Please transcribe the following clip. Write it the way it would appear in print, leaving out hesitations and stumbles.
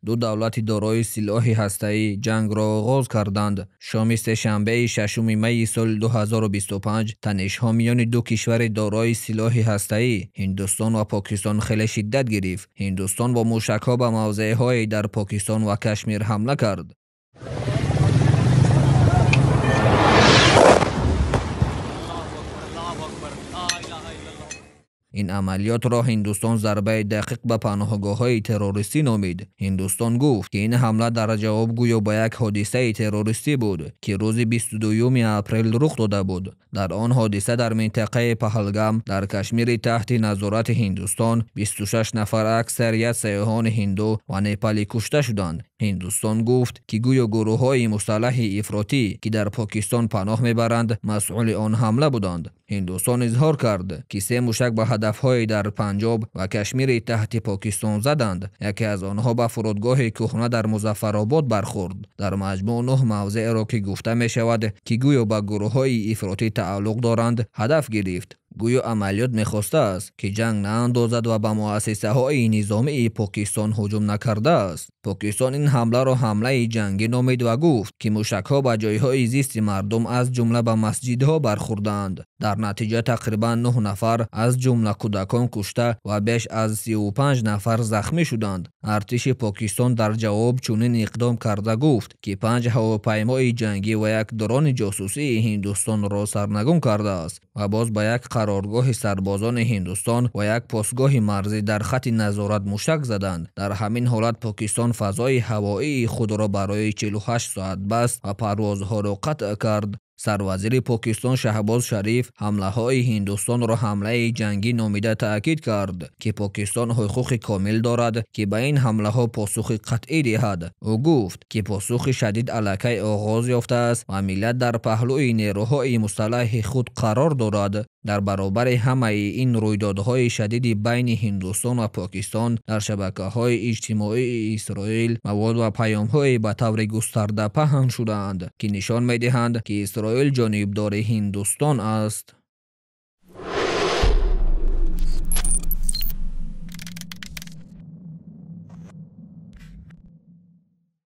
دو دولت دارای سلاح هسته‌ای جنگ را آغاز کردند. شام سه‌شنبه 6 می سال 2025 تنش‌ها میان دو کشور دارای سلاح هسته‌ای هندوستان و پاکستان خیلی شدت گرفت. هندوستان با موشک‌ها به موضع‌های در پاکستان و کشمیر حمله کرد. این عملیات را هندوستان ضربه دقیق به پناهگاه‌های تروریستی نامید. هندوستان گفت که این حمله در جواب گویا به یک حادثه تروریستی بود که روز 22 اپریل رخ داده بود. در آن حادثه در منطقه پهلگام در کشمیر تحت نظارت هندوستان 26 نفر اکثریت سیاحان هندو و نپالی کشته شدند. هندوستان گفت که گویا گروه‌های مسلح افراطی که در پاکستان پناه میبرند مسئول آن حمله بودند. هندوستان اظهار کرد که 3 موشک به هدف‌های در پنجاب و کشمیر تحت پاکستان زدند. یکی از آنها به فرودگاه کهنه در مظفرآباد برخورد. در مجموع 9 موضع را که گفته می شود که گویا به گروه‌های افراطی تعلق دارند هدف گرفت. گویا عملیات می‌خواسته است که جنگ ناندازد و به مؤسسه‌های نظامی پاکستان هجوم نکرده است. پاکستان این حمله را حمله جنگی نامید و گفت که موشک‌ها به جای‌های زیست مردم از جمله به مسجدها برخوردند. در نتیجه تقریباً 9 نفر از جمله کودکان کشته و بیش از 35 نفر زخمی شدند. ارتش پاکستان در جواب چنین اقدام کرده گفت که 5 هواپیمای جنگی و یک درون جاسوسی هندوستان را سرنگون کرده است و باز به یک قرارگاه سربازان هندوستان و یک پاسگاه مرزی در خط نظارت موشک زدند. در همین حالت پاکستان فضای هوایی خود را برای 48 ساعت بست و پروازها را قطع کرد. سروزیر پاکستان شهباز شریف حمله های هندوستان را حمله جنگی نامیده تأکید کرد که پاکستان حقوق کامل دارد که به این حمله ها پاسخ قطعی دهد. او گفت که پاسخ شدید الکی آغاز یافته است و ملت در پهلوی نیروهای مسلح خود قرار دارد. در برابر همه این رویدادهای شدید بین هندوستان و پاکستان در شبکه‌های اجتماعی اسرائیل مواد و پیام‌های به طور گسترده پهن شده‌اند که نشان می‌دهند که اسرائیل جانبدار هندوستان است.